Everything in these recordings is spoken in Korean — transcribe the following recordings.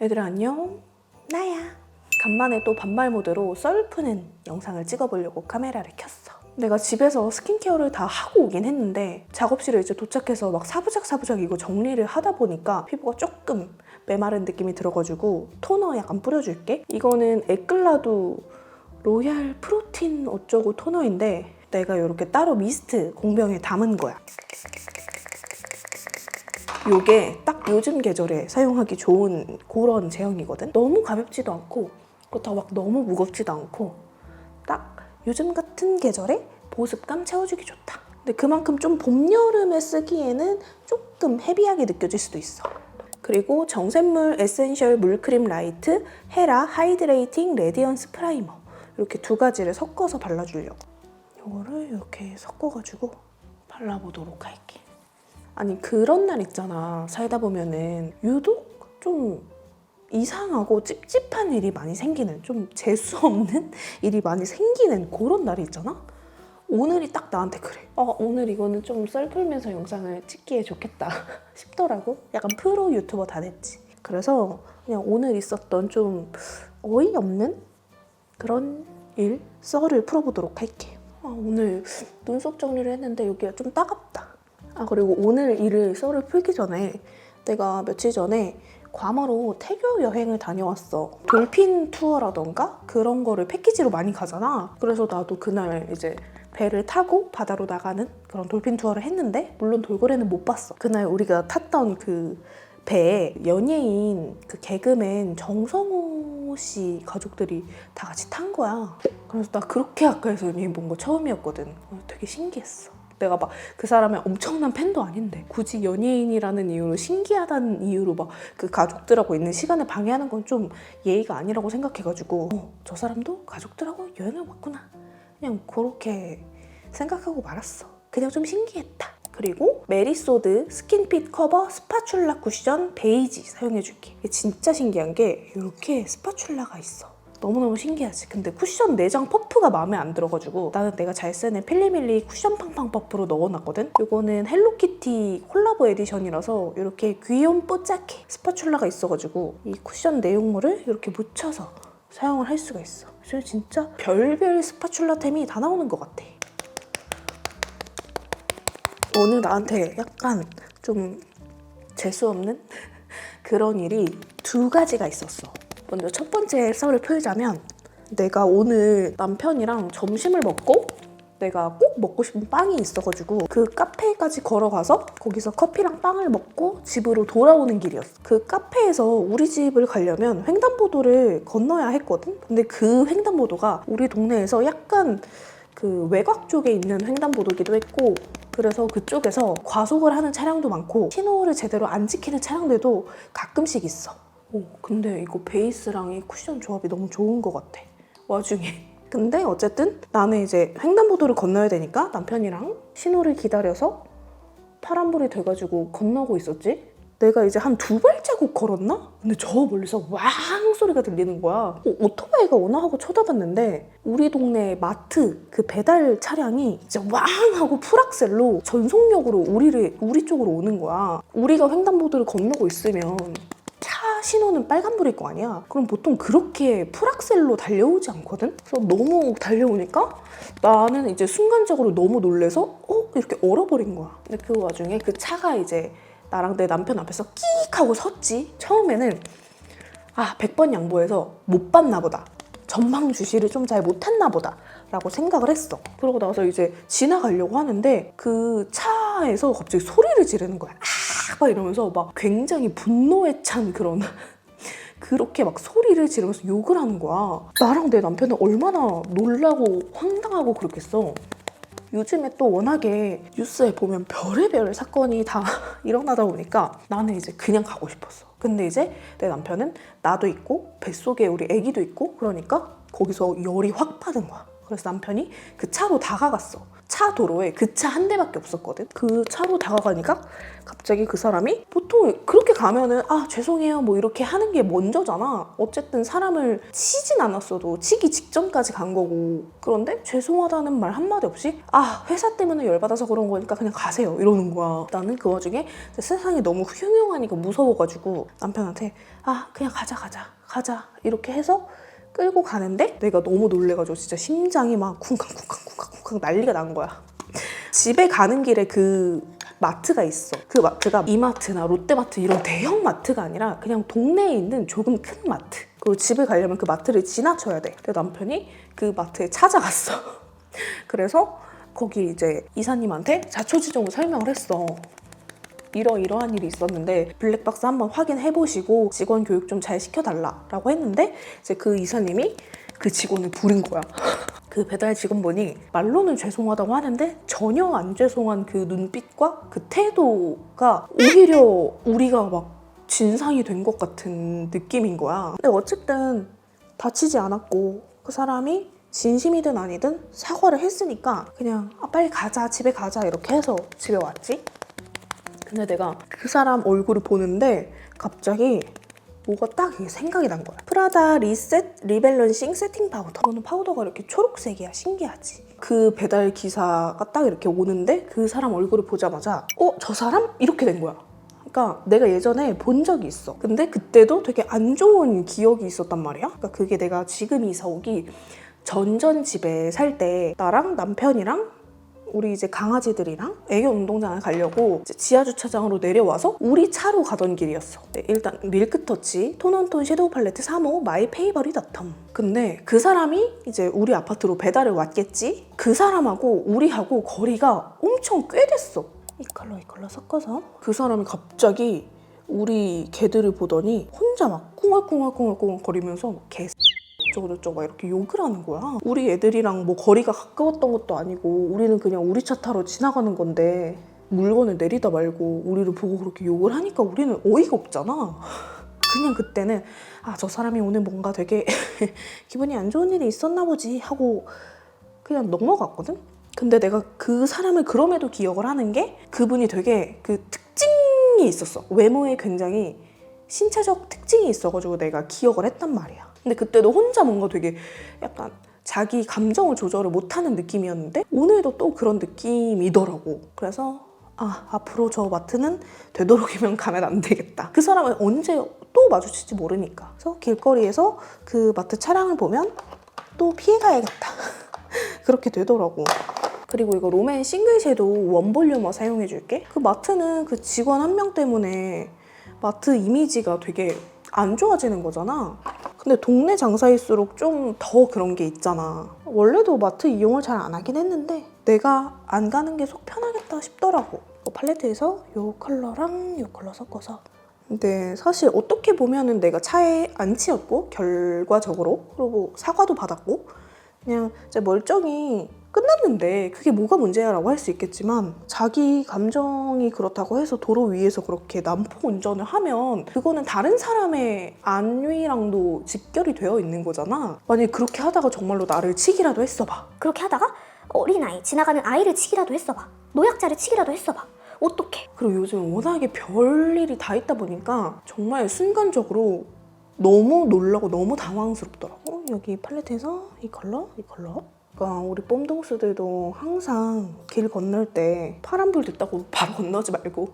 얘들아 안녕, 나야. 간만에 또 반말 모드로 썰 푸는 영상을 찍어보려고 카메라를 켰어. 내가 집에서 스킨케어를 다 하고 오긴 했는데 작업실에 이제 도착해서 막 사부작 이거 정리를 하다 보니까 피부가 조금 메마른 느낌이 들어가지고 토너 약간 뿌려줄게. 이거는 에클라두 로얄 프로틴 어쩌고 토너인데 내가 이렇게 따로 미스트 공병에 담은 거야. 요게 딱 요즘 계절에 사용하기 좋은 그런 제형이거든? 너무 가볍지도 않고 그렇다고 막 너무 무겁지도 않고 딱 요즘 같은 계절에 보습감 채워주기 좋다. 근데 그만큼 좀 봄, 여름에 쓰기에는 조금 헤비하게 느껴질 수도 있어. 그리고 정샘물 에센셜 물크림 라이트 헤라 하이드레이팅 레디언스 프라이머 이렇게 두 가지를 섞어서 발라주려고. 이거를 이렇게 섞어가지고 발라보도록 할게. 아니 그런 날 있잖아. 살다 보면은 유독 좀 이상하고 찝찝한 일이 많이 생기는, 좀 재수 없는 일이 많이 생기는 그런 날이 있잖아. 오늘이 딱 나한테 그래. 오늘 이거는 좀 썰 풀면서 영상을 찍기에 좋겠다 싶더라고. 약간 프로 유튜버 다 됐지. 그래서 그냥 오늘 있었던 좀 어이없는 그런 일 썰을 풀어보도록 할게. 오늘 눈썹 정리를 했는데 여기가 좀 따갑다. 그리고 오늘 일을 썰을 풀기 전에 내가 며칠 전에 괌으로 태교 여행을 다녀왔어. 돌핀 투어라던가 그런 거를 패키지로 많이 가잖아. 그래서 나도 그날 이제 배를 타고 바다로 나가는 그런 돌핀 투어를 했는데 물론 돌고래는 못 봤어. 그날 우리가 탔던 그 배에 연예인 그 개그맨 정성호 씨 가족들이 다 같이 탄 거야. 그래서 나 그렇게 가까이서 연예인 본 거 처음이었거든. 되게 신기했어. 내가 막 그 사람의 엄청난 팬도 아닌데 굳이 연예인이라는 이유로, 신기하다는 이유로 막 그 가족들하고 있는 시간을 방해하는 건 좀 예의가 아니라고 생각해가지고 저 사람도 가족들하고 여행을 왔구나. 그냥 그렇게 생각하고 말았어. 그냥 좀 신기했다. 그리고 메리소드 스킨핏 커버 스파츌라 쿠션 베이지 사용해줄게. 이게 진짜 신기한 게 이렇게 스파츌라가 있어. 너무너무 신기하지? 근데 쿠션 내장 퍼프가 마음에 안 들어가지고 나는 내가 잘 쓰는 필리밀리 쿠션 팡팡 퍼프로 넣어놨거든? 이거는 헬로키티 콜라보 에디션이라서 이렇게 귀염 뽀짝해 스파츌라가 있어가지고 이 쿠션 내용물을 이렇게 묻혀서 사용을 할 수가 있어. 그래서 진짜 별별 스파츌라템이 다 나오는 것 같아. 오늘 나한테 약간 좀 재수없는 그런 일이 두 가지가 있었어. 먼저 첫 번째 썰을 풀자면 내가 오늘 남편이랑 점심을 먹고 내가 꼭 먹고 싶은 빵이 있어가지고 그 카페까지 걸어가서 거기서 커피랑 빵을 먹고 집으로 돌아오는 길이었어. 그 카페에서 우리 집을 가려면 횡단보도를 건너야 했거든? 근데 그 횡단보도가 우리 동네에서 약간 그 외곽 쪽에 있는 횡단보도기도 했고 그래서 그쪽에서 과속을 하는 차량도 많고 신호를 제대로 안 지키는 차량들도 가끔씩 있어. 근데 이거 베이스랑 이 쿠션 조합이 너무 좋은 것 같아. 와중에. 근데 어쨌든 나는 이제 횡단보도를 건너야 되니까 남편이랑 신호를 기다려서 파란불이 돼가지고 건너고 있었지. 내가 이제 한 2발자국 걸었나? 근데 저 멀리서 왕 소리가 들리는 거야. 오토바이가 오나 하고 쳐다봤는데 우리 동네 마트 그 배달 차량이 이제 왕 하고 풀악셀로 전속력으로 우리 쪽으로 오는 거야. 우리가 횡단보도를 건너고 있으면 차 신호는 빨간불일 거 아니야. 그럼 보통 그렇게 풀악셀로 달려오지 않거든? 그래서 너무 달려오니까 나는 이제 순간적으로 너무 놀래서 이렇게 얼어버린 거야. 근데 그 와중에 그 차가 이제 나랑 내 남편 앞에서 끼익 하고 섰지. 처음에는 100번 양보해서 못 봤나 보다. 전방 주시를 좀 잘 못했나 보다 라고 생각을 했어. 그러고 나서 이제 지나가려고 하는데 그 차에서 갑자기 소리를 지르는 거야. 막 이러면서 막 굉장히 분노에 찬 그런 그렇게 막 소리를 지르면서 욕을 하는 거야. 나랑 내 남편은 얼마나 놀라고 황당하고 그렇겠어. 요즘에 또 워낙에 뉴스에 보면 별의별 사건이 다 일어나다 보니까 나는 이제 그냥 가고 싶었어. 근데 이제 내 남편은 나도 있고 뱃속에 우리 애기도 있고 그러니까 거기서 열이 확 받은 거야. 그래서 남편이 그 차로 다가갔어. 차 도로에 그 차 한 대밖에 없었거든. 그 차로 다가가니까 갑자기 그 사람이, 보통 그렇게 가면은 아 죄송해요 뭐 이렇게 하는 게 먼저잖아. 어쨌든 사람을 치진 않았어도 치기 직전까지 간 거고. 그런데 죄송하다는 말 한마디 없이 아 회사 때문에 열받아서 그런 거니까 그냥 가세요 이러는 거야. 나는 그 와중에 세상이 너무 흉흉하니까 무서워가지고 남편한테 아 그냥 가자 이렇게 해서 끌고 가는데 내가 너무 놀래가지고 진짜 심장이 막 쿵쾅쿵쾅 난리가 난 거야. 집에 가는 길에 그 마트가 있어. 그 마트가 이마트나 롯데마트 이런 대형 마트가 아니라 그냥 동네에 있는 조금 큰 마트. 그리고 집에 가려면 그 마트를 지나쳐야 돼. 근데 남편이 그 마트에 찾아갔어. 그래서 거기 이제 이사님한테 자초지종을 설명을 했어. 이러이러한 일이 있었는데 블랙박스 한번 확인해보시고 직원 교육 좀 잘 시켜달라고 했는데 이제 그 이사님이 그 직원을 부른 거야. 그 배달 직원분이 말로는 죄송하다고 하는데 전혀 안 죄송한 그 눈빛과 그 태도가 오히려 우리가 막 진상이 된 것 같은 느낌인 거야. 근데 어쨌든 다치지 않았고 그 사람이 진심이든 아니든 사과를 했으니까 그냥 아, 빨리 가자 집에 가자 이렇게 해서 집에 왔지. 근데 내가 그 사람 얼굴을 보는데 갑자기 뭐가 딱 생각이 난 거야. 프라다 리셋 리밸런싱 세팅 파우더. 이거는 파우더가 이렇게 초록색이야. 신기하지? 그 배달 기사가 딱 이렇게 오는데 그 사람 얼굴을 보자마자 저 사람? 이렇게 된 거야. 그러니까 내가 예전에 본 적이 있어. 근데 그때도 되게 안 좋은 기억이 있었단 말이야. 그러니까 그게 내가 지금 이사 오기 전전 집에 살 때 나랑 남편이랑 우리 이제 강아지들이랑 애교 운동장을 가려고 이제 지하 주차장으로 내려와서 우리 차로 가던 길이었어. 네, 일단 밀크터치 톤온톤 섀도우 팔레트 3호 마이 페이버릿 어텀. 근데 그 사람이 이제 우리 아파트로 배달을 왔겠지? 그 사람하고 우리하고 거리가 엄청 꽤 됐어. 이 컬러 섞어서 그 사람이 갑자기 우리 개들을 보더니 혼자 막 꿍얼꿍얼 거리면서 개 저쩌고 막 이렇게 욕을 하는 거야. 우리 애들이랑 뭐 거리가 가까웠던 것도 아니고 우리는 그냥 우리 차 타러 지나가는 건데 물건을 내리다 말고 우리를 보고 그렇게 욕을 하니까 우리는 어이가 없잖아. 그냥 그때는 아 저 사람이 오늘 뭔가 되게 기분이 안 좋은 일이 있었나 보지 하고 그냥 넘어갔거든. 근데 내가 그 사람을 그럼에도 기억을 하는 게 그분이 되게 그 특징이 있었어. 외모에 굉장히 신체적 특징이 있어가지고 내가 기억을 했단 말이야. 근데 그때도 혼자 뭔가 되게 약간 자기 감정을 조절을 못하는 느낌이었는데 오늘도 또 그런 느낌이더라고. 그래서 앞으로 저 마트는 되도록이면 가면 안 되겠다. 그 사람은 언제 또 마주칠지 모르니까. 그래서 길거리에서 그 마트 차량을 보면 또 피해가야겠다. 그렇게 되더라고. 그리고 이거 롬앤 싱글 섀도우 원볼륨어 사용해줄게. 그 마트는 그 직원 한 명 때문에 마트 이미지가 되게 안 좋아지는 거잖아. 근데 동네 장사일수록 좀 더 그런 게 있잖아. 원래도 마트 이용을 잘 안 하긴 했는데 내가 안 가는 게 속 편하겠다 싶더라고. 팔레트에서 이 컬러랑 이 컬러 섞어서. 근데 사실 어떻게 보면은 내가 차에 안 치였고 결과적으로 그리고 사과도 받았고 그냥 이제 멀쩡히 끝났는데 그게 뭐가 문제야 라고 할 수 있겠지만 자기 감정이 그렇다고 해서 도로 위에서 그렇게 난폭 운전을 하면 그거는 다른 사람의 안위랑도 직결이 되어 있는 거잖아. 만약에 그렇게 하다가 정말로 나를 치기라도 했어봐. 그렇게 하다가 어린아이, 지나가는 아이를 치기라도 했어봐. 노약자를 치기라도 했어봐. 어떡해. 그리고 요즘 워낙에 별일이 다 있다 보니까 정말 순간적으로 너무 놀라고 너무 당황스럽더라고. 여기 팔레트에서 이 컬러. 그러니까 우리 뽐동스들도 항상 길 건널 때 파란불 됐다고 바로 건너지 말고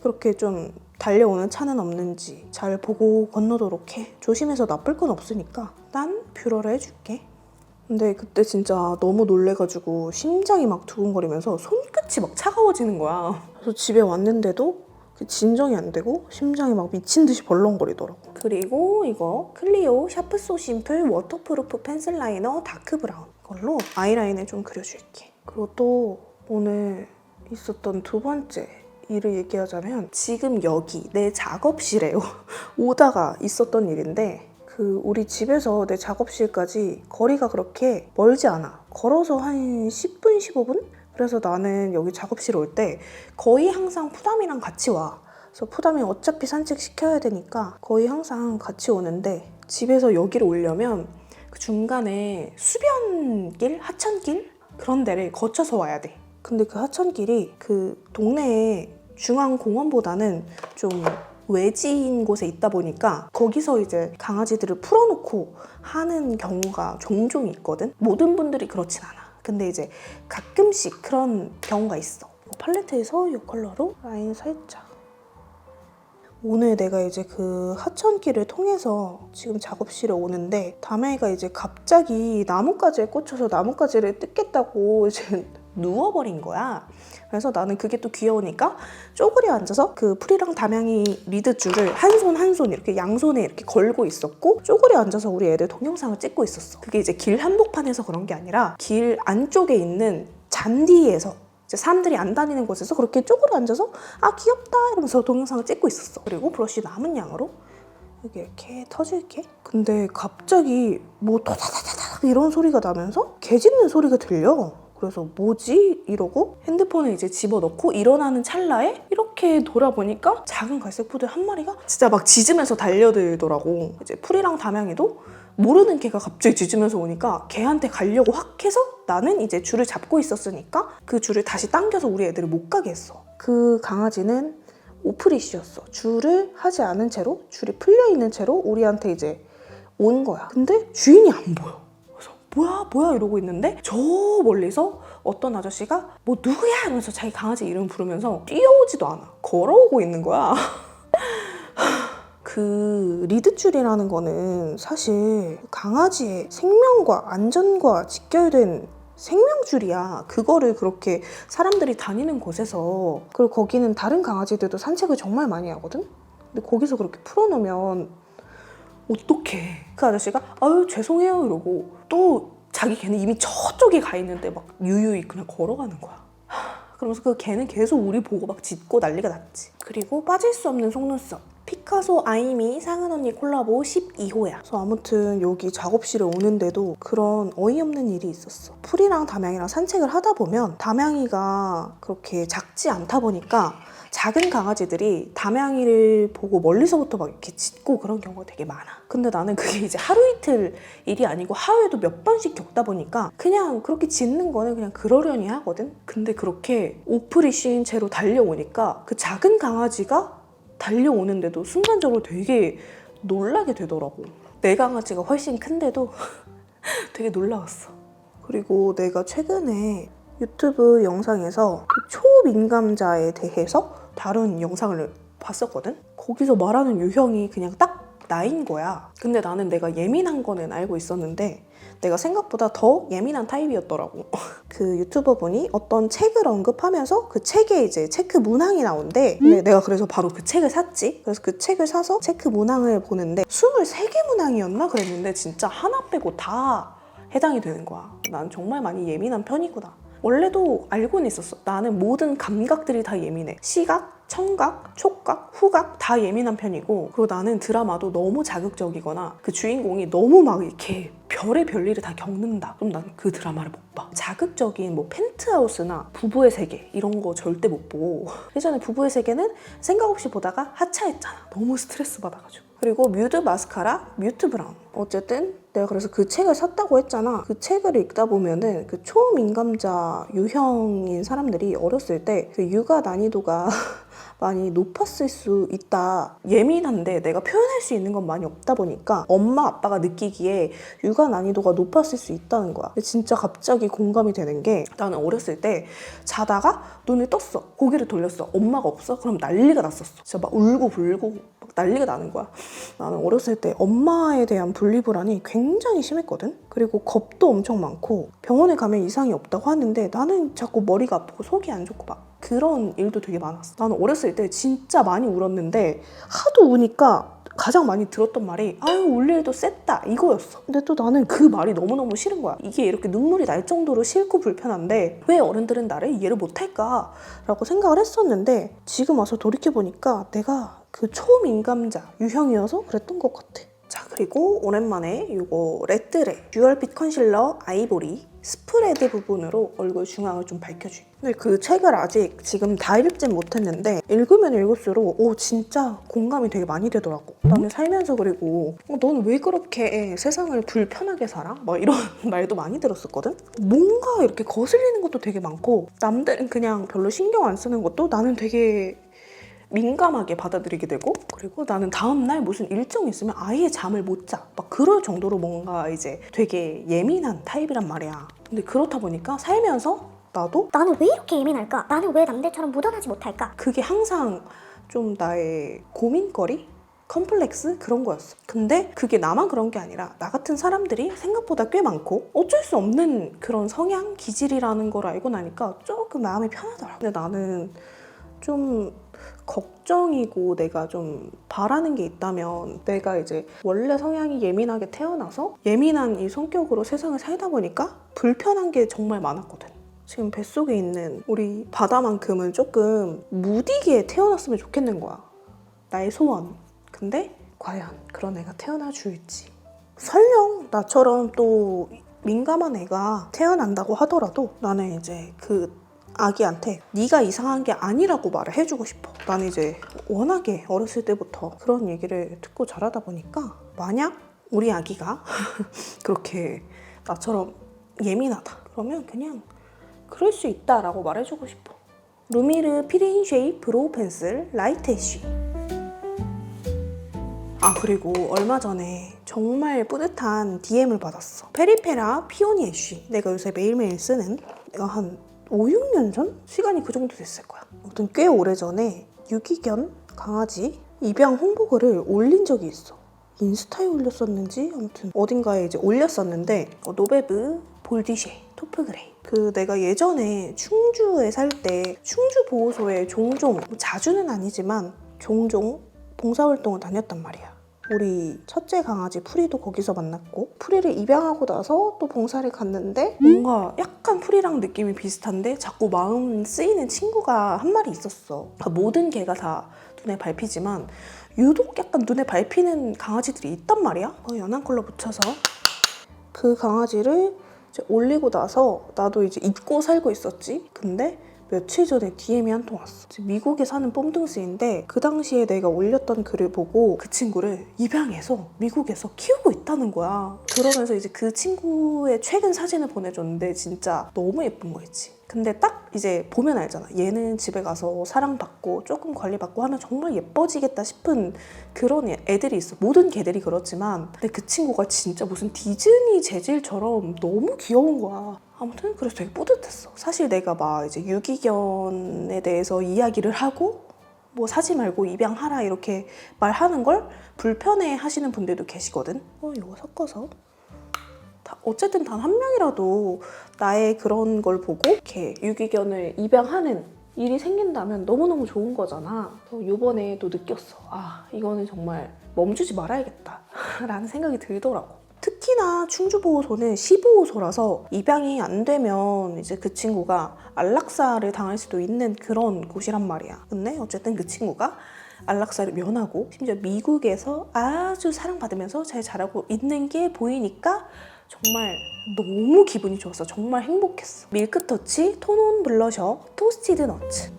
그렇게 좀 달려오는 차는 없는지 잘 보고 건너도록 해. 조심해서 나쁠 건 없으니까 난 뷰러를 해줄게. 근데 그때 진짜 너무 놀래가지고 심장이 막 두근거리면서 손끝이 막 차가워지는 거야. 그래서 집에 왔는데도 진정이 안 되고 심장이 막 미친 듯이 벌렁거리더라고. 그리고 이거 클리오 샤프 소 심플 워터프루프 펜슬 라이너 다크 브라운 이걸로 아이라인을 좀 그려줄게. 그리고 또 오늘 있었던 두 번째 일을 얘기하자면 지금 여기 내 작업실에 오다가 있었던 일인데 그 우리 집에서 내 작업실까지 거리가 그렇게 멀지 않아. 걸어서 한 10분, 15분? 그래서 나는 여기 작업실 올 때 거의 항상 푸담이랑 같이 와. 그래서 푸담이 어차피 산책시켜야 되니까 거의 항상 같이 오는데 집에서 여기를 오려면 그 중간에 수변길, 하천길 그런 데를 거쳐서 와야 돼. 근데 그 하천길이 그 동네의 중앙공원보다는 좀 외지인 곳에 있다 보니까 거기서 이제 강아지들을 풀어놓고 하는 경우가 종종 있거든. 모든 분들이 그렇진 않아. 근데 이제 가끔씩 그런 경우가 있어. 팔레트에서 이 컬러로 라인 살짝. 오늘 내가 이제 그 하천길을 통해서 지금 작업실에 오는데 담양이가 이제 갑자기 나뭇가지에 꽂혀서 나뭇가지를 뜯겠다고 이제 누워버린 거야. 그래서 나는 그게 또 귀여우니까 쪼그려 앉아서 그 프리랑 담양이 리드줄을 한 손 이렇게 양손에 이렇게 걸고 있었고 쪼그려 앉아서 우리 애들 동영상을 찍고 있었어. 그게 이제 길 한복판에서 그런 게 아니라 길 안쪽에 있는 잔디에서 이제 사람들이 안 다니는 곳에서 그렇게 쪼그려 앉아서 아 귀엽다 이러면서 동영상을 찍고 있었어. 그리고 브러쉬 남은 양으로 여기 이렇게 터질게. 근데 갑자기 뭐 토다다다다 이런 소리가 나면서 개 짖는 소리가 들려. 그래서 뭐지? 이러고 핸드폰을 이제 집어넣고 일어나는 찰나에 이렇게 돌아보니까 작은 갈색 푸들 한 마리가 진짜 막 짖으면서 달려들더라고. 이제 풀이랑 담양이도 모르는 개가 갑자기 짖으면서 오니까 개한테 가려고 확 해서 나는 이제 줄을 잡고 있었으니까 그 줄을 다시 당겨서 우리 애들을 못 가게 했어. 그 강아지는 오프리쉬였어. 줄을 하지 않은 채로 줄이 풀려있는 채로 우리한테 이제 온 거야. 근데 주인이 안 보여. 뭐야 이러고 있는데 저 멀리서 어떤 아저씨가 뭐 누구야 이러면서 자기 강아지 이름 부르면서 뛰어오지도 않아. 걸어오고 있는 거야. 그 리드줄이라는 거는 사실 강아지의 생명과 안전과 직결된 생명줄이야. 그거를 그렇게 사람들이 다니는 곳에서, 그리고 거기는 다른 강아지들도 산책을 정말 많이 하거든? 근데 거기서 그렇게 풀어놓으면 어떡해. 그 아저씨가 아유 죄송해요 이러고 또 자기 개는 이미 저쪽에 가 있는데 막 유유히 그냥 걸어가는 거야. 그러면서 그 개는 계속 우리 보고 막 짖고 난리가 났지. 그리고 빠질 수 없는 속눈썹. 피카소 아이미 상은 언니 콜라보 12호야. 그래서 아무튼 여기 작업실에 오는데도 그런 어이없는 일이 있었어. 풀이랑 담양이랑 산책을 하다 보면 담양이가 그렇게 작지 않다 보니까 작은 강아지들이 담양이를 보고 멀리서부터 막 이렇게 짖고 그런 경우가 되게 많아. 근데 나는 그게 이제 하루 이틀 일이 아니고 하루에도 몇 번씩 겪다 보니까 그냥 그렇게 짖는 거는 그냥 그러려니 하거든. 근데 그렇게 오프리쉬인 채로 달려오니까 그 작은 강아지가 달려오는데도 순간적으로 되게 놀라게 되더라고. 내 강아지가 훨씬 큰데도 되게 놀라웠어. 그리고 내가 최근에 유튜브 영상에서 그 초민감자에 대해서 다룬 영상을 봤었거든? 거기서 말하는 유형이 그냥 딱 나인 거야. 근데 나는 내가 예민한 거는 알고 있었는데 내가 생각보다 더 예민한 타입이었더라고. 그 유튜버 분이 어떤 책을 언급하면서 그 책에 이제 체크 문항이 나온대. 근데 내가 그래서 바로 그 책을 샀지. 그래서 그 책을 사서 체크 문항을 보는데 23개 문항이었나 그랬는데 진짜 하나 빼고 다 해당이 되는 거야. 난 정말 많이 예민한 편이구나. 원래도 알고는 있었어. 나는 모든 감각들이 다 예민해. 시각, 청각, 촉각, 후각 다 예민한 편이고, 그리고 나는 드라마도 너무 자극적이거나 그 주인공이 너무 막 이렇게 별의 별일을 다 겪는다. 그럼 난 그 드라마를 못 봐. 자극적인 뭐 펜트하우스나 부부의 세계 이런 거 절대 못 보고 예전에 부부의 세계는 생각 없이 보다가 하차했잖아. 너무 스트레스 받아가지고. 그리고 뮤드 마스카라, 뮤트 브라운. 어쨌든 내가 그래서 그 책을 샀다고 했잖아. 그 책을 읽다 보면은 그 초민감자 유형인 사람들이 어렸을 때 그 육아 난이도가 많이 높았을 수 있다. 예민한데 내가 표현할 수 있는 건 많이 없다 보니까 엄마 아빠가 느끼기에 육아 난이도가 높았을 수 있다는 거야. 근데 진짜 갑자기 공감이 되는 게 나는 어렸을 때 자다가 눈을 떴어. 고개를 돌렸어. 엄마가 없어? 그럼 난리가 났었어. 진짜 막 울고 불고 막 난리가 나는 거야. 나는 어렸을 때 엄마에 대한 분리불안이 굉장히 심했거든. 그리고 겁도 엄청 많고 병원에 가면 이상이 없다고 하는데 나는 자꾸 머리가 아프고 속이 안 좋고 막 그런 일도 되게 많았어. 나는 어렸을 때 진짜 많이 울었는데 하도 우니까 가장 많이 들었던 말이 아유 울 일도 셌다 이거였어. 근데 또 나는 그 말이 너무너무 싫은 거야. 이게 이렇게 눈물이 날 정도로 싫고 불편한데 왜 어른들은 나를 이해를 못할까 라고 생각을 했었는데 지금 와서 돌이켜보니까 내가 그 초민감자 유형이어서 그랬던 것 같아. 자, 그리고 오랜만에 이거 레드레 듀얼빛 컨실러 아이보리 스프레드 부분으로 얼굴 중앙을 좀 밝혀줘. 근데 그 책을 아직 지금 다 읽진 못했는데 읽으면 읽을수록 진짜 공감이 되게 많이 되더라고. 나는 살면서 그리고 너는 왜 그렇게 세상을 불편하게 살아? 막 이런 말도 많이 들었었거든? 뭔가 이렇게 거슬리는 것도 되게 많고 남들은 그냥 별로 신경 안 쓰는 것도 나는 되게 민감하게 받아들이게 되고 그리고 나는 다음날 무슨 일정이 있으면 아예 잠을 못 자. 막 그럴 정도로 뭔가 이제 되게 예민한 타입이란 말이야. 근데 그렇다 보니까 살면서 나도 나는 왜 이렇게 예민할까? 나는 왜 남들처럼 묻어나지 못할까? 그게 항상 좀 나의 고민거리? 컴플렉스? 그런 거였어. 근데 그게 나만 그런 게 아니라 나 같은 사람들이 생각보다 꽤 많고 어쩔 수 없는 그런 성향, 기질이라는 걸 알고 나니까 조금 마음이 편하더라. 근데 나는 좀 걱정이고 내가 좀 바라는 게 있다면 내가 이제 원래 성향이 예민하게 태어나서 예민한 이 성격으로 세상을 살다 보니까 불편한 게 정말 많았거든. 지금 뱃속에 있는 우리 바다만큼은 조금 무디게 태어났으면 좋겠는 거야. 나의 소원. 근데 과연 그런 애가 태어나 줄지. 설령 나처럼 또 민감한 애가 태어난다고 하더라도 나는 이제 그 아기한테 네가 이상한 게 아니라고 말을 해주고 싶어. 나는 이제 워낙에 어렸을 때부터 그런 얘기를 듣고 자라다 보니까 만약 우리 아기가 그렇게 나처럼 예민하다 그러면 그냥 그럴 수 있다라고 말해주고 싶어. 루미르 피린 쉐입 브로우 펜슬 라이트 애쉬. 그리고 얼마 전에 정말 뿌듯한 DM을 받았어. 페리페라 피오니 애쉬. 내가 요새 매일매일 쓰는 내가 한 5, 6년 전? 시간이 그 정도 됐을 거야. 아무튼 꽤 오래전에 유기견 강아지 입양 홍보글을 올린 적이 있어. 인스타에 올렸었는지 아무튼 어딘가에 이제 올렸었는데 노베브 볼디쉐 토프그레이. 그 내가 예전에 충주에 살 때 충주 보호소에 종종 자주는 아니지만 종종 봉사활동을 다녔단 말이야. 우리 첫째 강아지 프리도 거기서 만났고 프리를 입양하고 나서 또 봉사를 갔는데 뭔가 약간 프리랑 느낌이 비슷한데 자꾸 마음 쓰이는 친구가 한 마리 있었어. 모든 개가 다 눈에 밟히지만 유독 약간 눈에 밟히는 강아지들이 있단 말이야. 연한 컬러 붙여서 그 강아지를 이제 올리고 나서 나도 이제 잊고 살고 있었지. 근데 며칠 전에 DM이 한 통 왔어. 미국에 사는 뽐둥스인데 그 당시에 내가 올렸던 글을 보고 그 친구를 입양해서 미국에서 키우고 있다는 거야. 그러면서 이제 그 친구의 최근 사진을 보내줬는데 진짜 너무 예쁜 거 있지. 근데 딱 이제 보면 알잖아. 얘는 집에 가서 사랑받고 조금 관리받고 하면 정말 예뻐지겠다 싶은 그런 애들이 있어. 모든 개들이 그렇지만 근데 그 친구가 진짜 무슨 디즈니 재질처럼 너무 귀여운 거야. 아무튼 그래서 되게 뿌듯했어. 사실 내가 막 이제 유기견에 대해서 이야기를 하고 뭐 사지 말고 입양하라 이렇게 말하는 걸 불편해 하시는 분들도 계시거든. 이거 섞어서 어쨌든 단 한 명이라도 나의 그런 걸 보고 이렇게 유기견을 입양하는 일이 생긴다면 너무너무 좋은 거잖아. 이번에 또 느꼈어. 이거는 정말 멈추지 말아야겠다 라는 생각이 들더라고. 특히나 충주보호소는 시보호소라서 입양이 안 되면 이제 그 친구가 안락사를 당할 수도 있는 그런 곳이란 말이야. 근데 어쨌든 그 친구가 안락사를 면하고 심지어 미국에서 아주 사랑받으면서 잘 자라고 있는 게 보이니까 정말 너무 기분이 좋았어. 정말 행복했어. 밀크터치 톤온 블러셔 토스티드 너츠.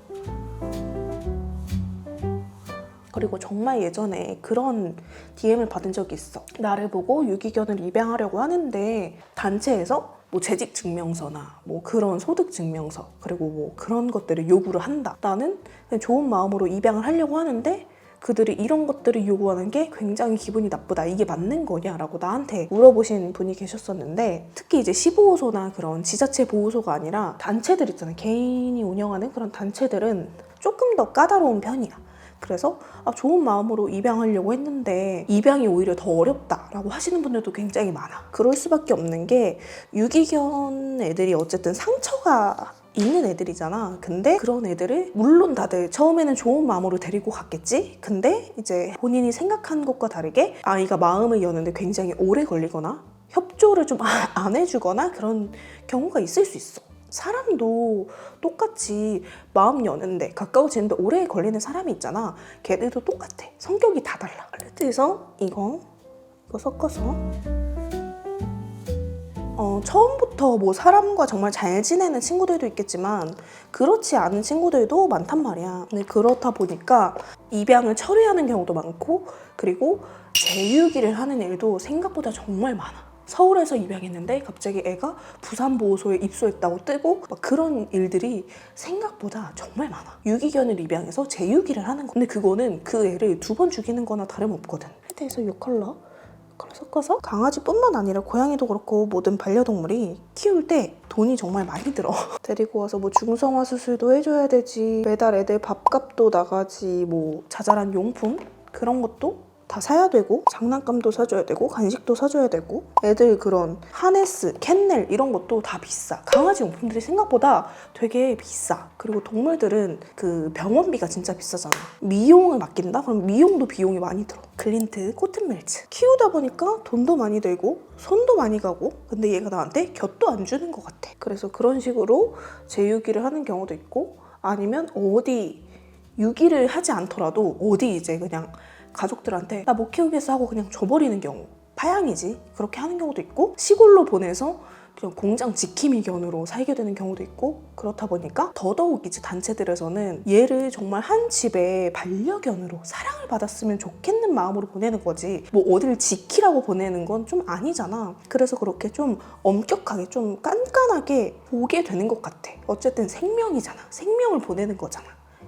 그리고 정말 예전에 그런 DM을 받은 적이 있어. 나를 보고 유기견을 입양하려고 하는데 단체에서 뭐 재직 증명서나 뭐 그런 소득 증명서 그리고 뭐 그런 것들을 요구를 한다. 나는 그냥 좋은 마음으로 입양을 하려고 하는데 그들이 이런 것들을 요구하는 게 굉장히 기분이 나쁘다. 이게 맞는 거냐라고 나한테 물어보신 분이 계셨었는데 특히 이제 시보호소나 그런 지자체 보호소가 아니라 단체들 있잖아요. 개인이 운영하는 그런 단체들은 조금 더 까다로운 편이야. 그래서 좋은 마음으로 입양하려고 했는데 입양이 오히려 더 어렵다라고 하시는 분들도 굉장히 많아. 그럴 수밖에 없는 게 유기견 애들이 어쨌든 상처가 있는 애들이잖아. 근데 그런 애들을 물론 다들 처음에는 좋은 마음으로 데리고 갔겠지? 근데 이제 본인이 생각한 것과 다르게 아이가 마음을 여는데 굉장히 오래 걸리거나 협조를 좀 안 해주거나 그런 경우가 있을 수 있어. 사람도 똑같이 마음 여는데 가까워지는데 오래 걸리는 사람이 있잖아. 걔들도 똑같아. 성격이 다 달라. 그래서 이거 섞어서 처음부터 뭐 사람과 정말 잘 지내는 친구들도 있겠지만 그렇지 않은 친구들도 많단 말이야. 근데 그렇다 보니까 입양을 처리하는 경우도 많고 그리고 재유기를 하는 일도 생각보다 정말 많아. 서울에서 입양했는데 갑자기 애가 부산보호소에 입소했다고 뜨고 막 그런 일들이 생각보다 정말 많아. 유기견을 입양해서 재유기를 하는 거. 근데 그거는 그 애를 2번 죽이는 거나 다름없거든. 그래서 이 컬러 섞어서 강아지뿐만 아니라 고양이도 그렇고 모든 반려동물이 키울 때 돈이 정말 많이 들어. 데리고 와서 뭐 중성화 수술도 해줘야 되지, 매달 애들 밥값도 나가지, 뭐 자잘한 용품 그런 것도 다 사야 되고 장난감도 사줘야 되고 간식도 사줘야 되고 애들 그런 하네스, 캔넬 이런 것도 다 비싸. 강아지 용품들이 생각보다 되게 비싸. 그리고 동물들은 그 병원비가 진짜 비싸잖아. 미용을 맡긴다? 그럼 미용도 비용이 많이 들어. 글린트, 코튼멜츠 키우다 보니까 돈도 많이 들고 손도 많이 가고 근데 얘가 나한테 곁도 안 주는 것 같아. 그래서 그런 식으로 재유기를 하는 경우도 있고 아니면 어디 유기를 하지 않더라도 어디 이제 그냥 가족들한테 나 못 키우겠어 하고 그냥 줘버리는 경우 파양이지. 그렇게 하는 경우도 있고 시골로 보내서 그냥 공장 지킴이견으로 살게 되는 경우도 있고 그렇다 보니까 더더욱 이제 단체들에서는 얘를 정말 한 집에 반려견으로 사랑을 받았으면 좋겠는 마음으로 보내는 거지 뭐 어디를 지키라고 보내는 건 좀 아니잖아. 그래서 그렇게 좀 엄격하게 좀 깐깐하게 보게 되는 것 같아. 어쨌든 생명이잖아. 생명을 보내는 거잖아.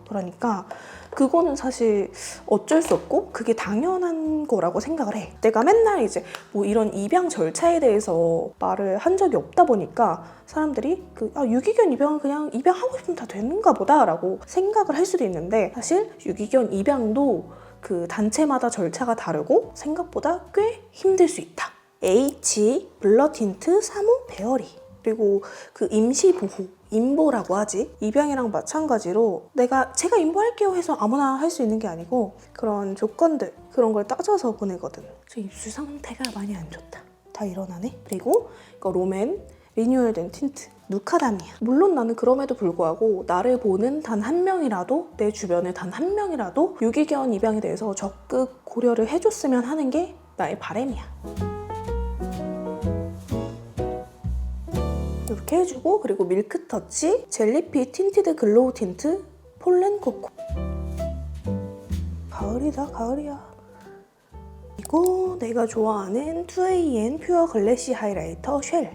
그러니까 그거는 사실 어쩔 수 없고 그게 당연한 거라고 생각을 해. 내가 맨날 이제 뭐 이런 입양 절차에 대해서 말을 한 적이 없다 보니까 사람들이 유기견 입양은 그냥 입양하고 싶으면 다 되는가 보다 라고 생각을 할 수도 있는데 사실 유기견 입양도 그 단체마다 절차가 다르고 생각보다 꽤 힘들 수 있다. H, 블러틴트, 사무, 배어리 그리고 그 임시보호 인보라고 하지. 입양이랑 마찬가지로 제가 인보할게요 해서 아무나 할 수 있는 게 아니고 그런 조건들 그런 걸 따져서 보내거든. 저 입술 상태가 많이 안 좋다. 다 일어나네. 그리고 이거 롬앤 리뉴얼된 틴트 누카담이야. 물론 나는 그럼에도 불구하고 나를 보는 단 한 명이라도 내 주변에 단 한 명이라도 유기견 입양에 대해서 적극 고려를 해줬으면 하는 게 나의 바람이야. 이렇게 해주고 그리고 밀크터치 젤리피 틴티드 글로우 틴트 폴렌 코코 가을이다 가을이야. 그리고 내가 좋아하는 2AN 퓨어 글래시 하이라이터 쉘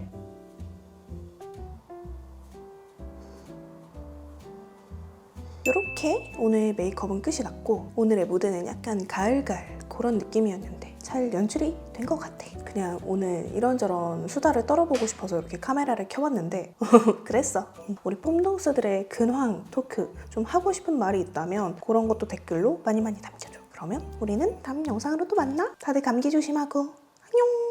이렇게 오늘 메이크업은 끝이 났고 오늘의 무대는 약간 가을가을 그런 느낌이었는데 잘 연출이 된 것 같아. 그냥 오늘 이런저런 수다를 떨어보고 싶어서 이렇게 카메라를 켜봤는데 그랬어. 우리 폼동스들의 근황 토크 좀 하고 싶은 말이 있다면 그런 것도 댓글로 많이 남겨줘. 그러면 우리는 다음 영상으로 또 만나. 다들 감기 조심하고 안녕.